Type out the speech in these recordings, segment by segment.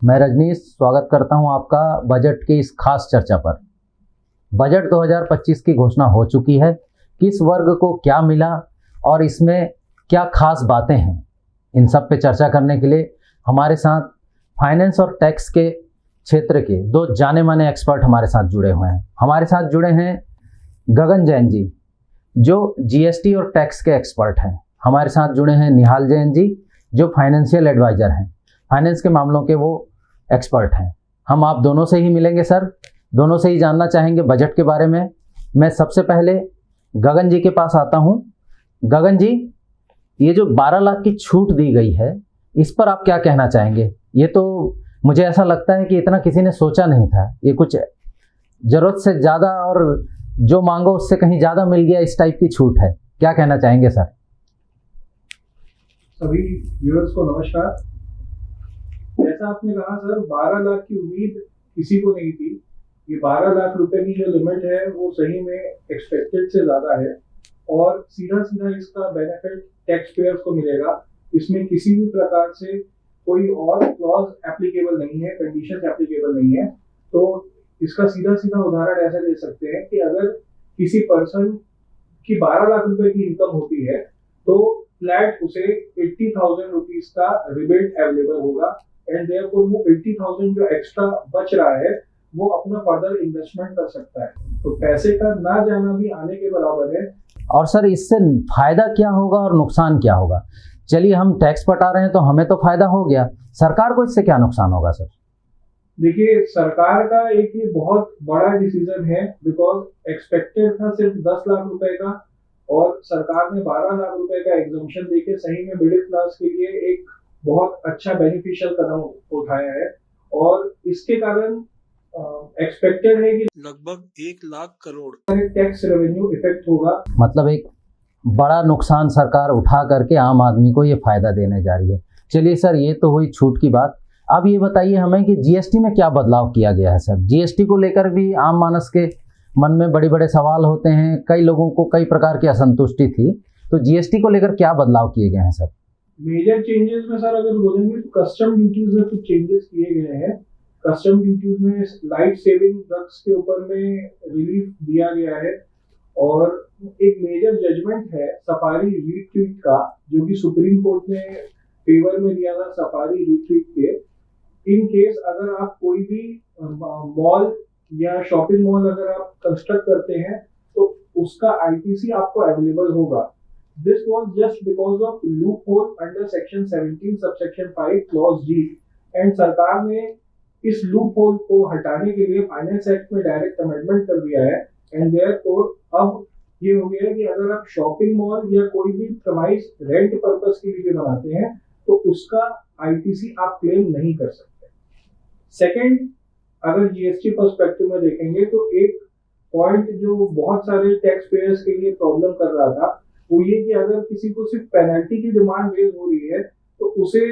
मैं रजनीश स्वागत करता हूं आपका बजट की इस खास चर्चा पर। बजट 2025 की घोषणा हो चुकी है। किस वर्ग को क्या मिला और इसमें क्या खास बातें हैं, इन सब पे चर्चा करने के लिए हमारे साथ फाइनेंस और टैक्स के क्षेत्र के दो जाने माने एक्सपर्ट हमारे साथ जुड़े हुए हैं। हमारे साथ जुड़े हैं गगन जैन जी, जो जीएसटी और टैक्स के एक्सपर्ट हैं। हमारे साथ जुड़े हैं निहाल जैन जी, जो फाइनेंशियल एडवाइज़र हैं, फाइनेंस के मामलों के वो एक्सपर्ट हैं। हम आप दोनों से ही मिलेंगे सर, दोनों से ही जानना चाहेंगे बजट के बारे में। मैं सबसे पहले गगन जी के पास आता हूं। गगन जी, ये जो 12 लाख की छूट दी गई है, इस पर आप क्या कहना चाहेंगे? ये तो मुझे ऐसा लगता है कि इतना किसी ने सोचा नहीं था। ये कुछ ज़रूरत से ज़्यादा और जो मांगो उससे कहीं ज़्यादा मिल गया, इस टाइप की छूट है। क्या कहना चाहेंगे सर? सभी व्यूअर्स को नमस्कार। जैसा आपने कहा सर, 12 लाख की उम्मीद किसी को नहीं थी। ये 12 लाख रुपए की जो लिमिट है वो सही में एक्सपेक्टेड से ज़्यादा है और सीधा सीधा इसका बेनिफिट टैक्स पेयर्स को मिलेगा। इसमें किसी भी प्रकार से कोई और क्लॉज एप्लीकेबल नहीं है, कंडीशन एप्लीकेबल नहीं है। तो इसका सीधा सीधा उदाहरण ऐसा दे सकते हैं कि अगर किसी पर्सन की 12 लाख रुपए की इनकम होती है तो फ्लैट उसे 80,000 रुपीज का रिबेट अवेलेबल होगा एंड देयरफॉर वो 80,000 जो एक्स्ट्रा बच रहा है वो अपना फर्दर इन्वेस्टमेंट कर सकता है। तो पैसे का ना जाना भी आने के बराबर है। और सर, इससे फायदा क्या होगा और नुकसान क्या होगा? चलिए, हम टैक्स पटा रहे हैं तो हमें तो फायदा हो गया, सरकार को इससे क्या नुकसान होगा सर? देखिए, सरकार का एक ये बहुत बड़ा डिसीजन है, बिकॉज एक्सपेक्टेड था सिर्फ 10 लाख रुपए का और सरकार ने 12 लाख रुपए का एग्जम्पशन देके सही में मिडिल क्लास के लिए एक बहुत अच्छा बेनिफिशियल कदम उठाया है। और इसके कारण एक्सपेक्टेड है कि लगभग 1 lakh crore tax revenue effect होगा। मतलब एक बड़ा नुकसान सरकार उठा करके आम आदमी को ये फायदा देने जा रही है। चलिए सर, ये तो हुई छूट की बात। अब ये बताइए हमें कि जीएसटी में क्या बदलाव किया गया है सर? जीएसटी को लेकर भी आम मानस के मन में बड़े बड़े सवाल होते हैं, कई लोगों को कई प्रकार की असंतुष्टि थी। तो जीएसटी को लेकर क्या बदलाव किए गए हैं सर? मेजर चेंजेस में सर अगर बोलेंगे तो कस्टम ड्यूटीज में कुछ चेंजेस किए गए हैं। कस्टम ड्यूटीज में लाइफ सेविंग ड्रग्स के ऊपर में रिलीफ दिया गया है और एक मेजर जजमेंट है सफारी रीट्रीट का, जो कि सुप्रीम कोर्ट ने फेवर में दिया था सफारी रीट्रीट के। इन केस अगर आप कोई भी मॉल या शॉपिंग मॉल अगर आप कंस्ट्रक्ट करते हैं तो उसका आईटीसी आपको अवेलेबल होगा। This was just because of loop hole under section 17 subsection 5 clause ji and सरकार ने इस लूप होल को हटाने के लिए फाइनेंस एक्ट में डायरेक्ट अमेंडमेंट कर दिया है एंड देयरफॉर अब ये हो गया है कि अगर आप शॉपिंग मॉल या कोई भी प्रीमाइस रेंट पर्पस के लिए बनाते हैं तो उसका आईटीसी आप क्लेम नहीं कर सकते। सेकंड, अगर जीएसटी पर्सपेक्टिव में देखेंगे तो एक पॉइंट जो बहुत सारे टैक्स पेयर्स के लिए प्रॉब्लम कर रहा था वो ये कि अगर किसी को सिर्फ पेनल्टी की डिमांड रेज हो रही है तो उसे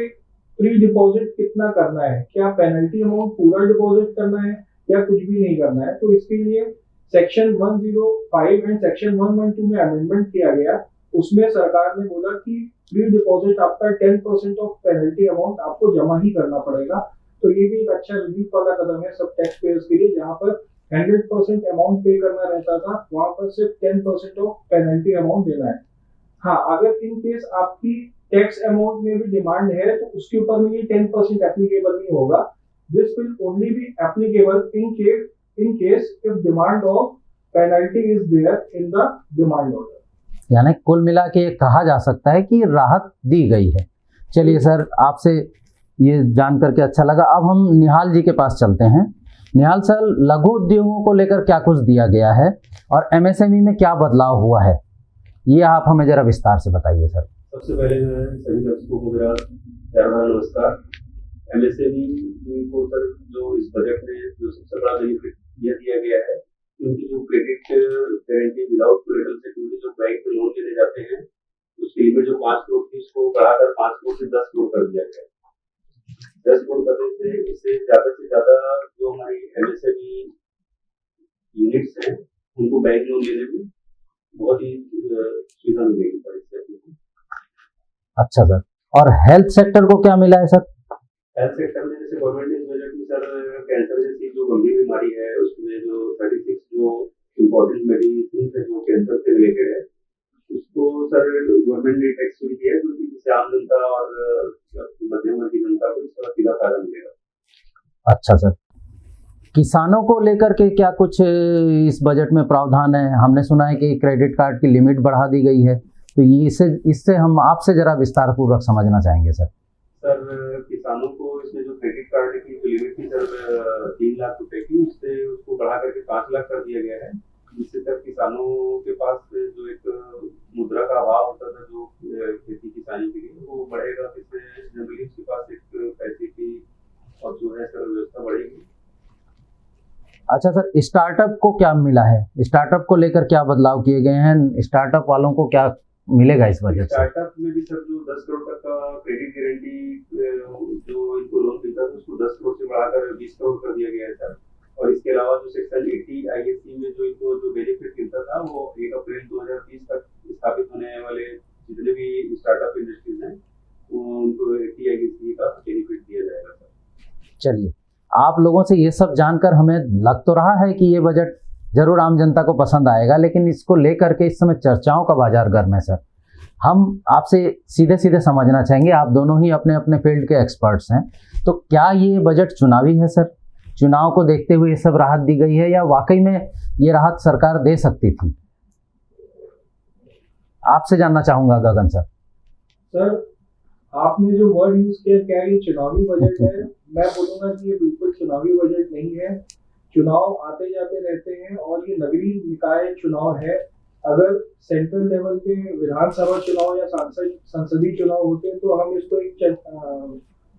प्री डिपॉजिट कितना करना है, क्या पेनल्टी अमाउंट पूरा डिपॉजिट करना है या कुछ भी नहीं करना है। तो इसके लिए सेक्शन 105 एंड सेक्शन 112 में अमेंडमेंट किया गया। उसमें सरकार ने बोला कि प्री डिपॉजिट आपका 10% ऑफ पेनल्टी अमाउंट आपको जमा ही करना पड़ेगा। तो ये भी एक अच्छा रिलीफ वाला कदम है सब टैक्स पेयर्स के लिए। जहाँ पर 100% अमाउंट पे करना रहता था, वहां पर सिर्फ 10% ऑफ पेनल्टी अमाउंट देना है। हाँ, अगर इन केस आपकी टैक्स अमाउंट में भी डिमांड है तो उसके ऊपर में ये 10% एप्लीकेबल नहीं होगा। This will only be applicable in case if demand of penalty is there in the demand order. यानी कुल मिला के कहा जा सकता है कि राहत दी गई है। चलिए सर, आपसे ये जान करके अच्छा लगा। अब हम निहाल जी के पास चलते हैं। निहाल सर, लघु उद्योगों को लेकर क्या कुछ दिया गया है और एमएसएमई में क्या बदलाव हुआ है, ये आप हमें जरा विस्तार से बताइए सर। सबसे पहले मैं सभी दर्शकों को मेरा प्यार भरा नमस्कार। एमएसएमई को सर जो इस बजट में जो सबसे बड़ा बेनिफिट दिया गया है, उनकी जो credit guarantee without collateral security जो बैंक में लोन लेने जाते हैं उसकी लिमिट जो 5 करोड़ थी उसको बढ़ाकर 5 करोड़ से 10 करोड़ कर दिया गया। 10 करोड़ करने से इससे ज्यादा जो हमारी एमएसएमई यूनिट्स हैं उनको बैंक लोन लेने में बहुत ही सुविधा मिलेगी सर इससे। अच्छा सर, और हेल्थ सेक्टर को क्या मिला है सर? हेल्थ सेक्टर में जैसे गवर्नमेंट ने कैंसर जैसी जो गंभीर बीमारी है उसमें जो 36 जो इम्पोर्टेंट मेडिसिन है जो कैंसर से रिलेटेड है उसको सर गवर्नमेंट ने टैक्स फ्री किया है, क्योंकि जिससे आम जनता और मध्यम वर्ग की जनता को इसका सीधा फायदा मिलेगा। अच्छा सर, किसानों को लेकर के क्या कुछ इस बजट में प्रावधान है? हमने सुना है कि क्रेडिट कार्ड की लिमिट बढ़ा दी गई है, तो इससे हम आपसे जरा विस्तार पूर्वक समझना चाहेंगे सर। सर किसानों को इसमें जो क्रेडिट कार्ड की जो लिमिट थी सर 3 लाख रुपए की, उससे उसको बढ़ा करके 5 लाख कर दिया गया है, जिससे सर किसानों के पास जो एक मुद्रा का अभाव होता था जो खेती किसानी के लिए वो बढ़ेगा, जिससे जनरली उसके पास एक पैसे की और जो है सर व्यवस्था बढ़ेगी। अच्छा सर, स्टार्टअप को क्या मिला है? स्टार्टअप को लेकर क्या बदलाव किए गए हैं? स्टार्टअप वालों को क्या मिलेगा इस बजट से? स्टार्टअप में भी सर जो 10 करोड़ तक का क्रेडिट गारंटी जो इनको लोन मिलता है उसको 10 करोड़ से बढ़ाकर 20 करोड़ कर दिया गया है सर। और इसके अलावा जो सेक्शन 80 ISC में जो इनको जो बेनिफिट मिलता था वो 1 अप्रैल 2030 तक स्थापित होने वाले जितने भी स्टार्टअप इंडस्ट्रीज हैं उनको 80 ISC का बेनिफिट दिया जाएगा सर। चलिए, आप लोगों से ये सब जानकर हमें लग तो रहा है कि ये बजट जरूर आम जनता को पसंद आएगा, लेकिन इसको लेकर के इस समय चर्चाओं का बाजार गर्म है सर। हम आपसे सीधे सीधे समझना चाहेंगे, आप दोनों ही अपने अपने फील्ड के एक्सपर्ट्स हैं, तो क्या ये बजट चुनावी है सर? चुनाव को देखते हुए ये सब राहत दी गई है या वाकई में ये राहत सरकार दे सकती थी? आपसे जानना चाहूंगा गगन सर। सर आपने जो वर्ड यूज किया, क्या ये चुनावी बजट है? मैं बोलूंगा कि ये बिल्कुल चुनावी बजट नहीं है। चुनाव आते जाते रहते हैं और ये नगरीय निकाय चुनाव है। अगर सेंट्रल लेवल के विधानसभा चुनाव या संसदीय चुनाव होते तो हम इसको एक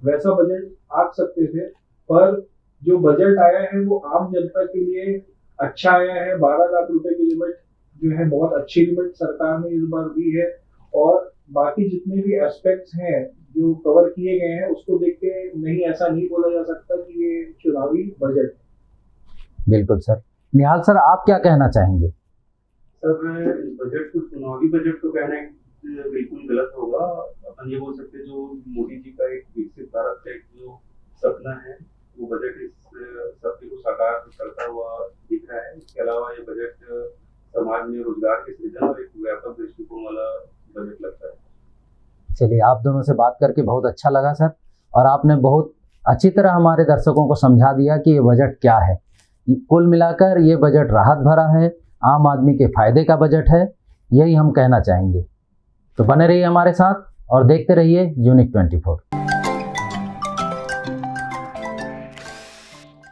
वैसा बजट आंक सकते थे, पर जो बजट आया है वो आम जनता के लिए अच्छा आया है। 12 लाख रुपए की लिमिट जो है बहुत अच्छी लिमिट सरकार ने इस बार दी है, और बाकी जितने भी एस्पेक्ट्स हैं जो कवर किए गए हैं उसको देख के नहीं, ऐसा नहीं बोला जा सकता कि ये चुनावी बजट है। बिल्कुल सर। निहाल सर, आप क्या कहना चाहेंगे? सर इस बजट को चुनावी बजट तो कहना बिल्कुल गलत होगा। अपन ये बोल सकते हैं जो मोदी जी का एक विकसित भारत का एक जो सपना है वो बजट इस सपने को साकार करता हुआ दिख रहा है। इसके अलावा ये बजट समाज में रोजगार के सृजन और एक व्यापक दृष्टिकोण वाला बजट लगता है। चलिए, आप दोनों से बात करके बहुत अच्छा लगा सर, और आपने बहुत अच्छी तरह हमारे दर्शकों को समझा दिया कि ये बजट क्या है। कुल मिलाकर ये बजट राहत भरा है, आम आदमी के फायदे का बजट है, यही हम कहना चाहेंगे। तो बने रहिए हमारे साथ और देखते रहिए यूनिक 24।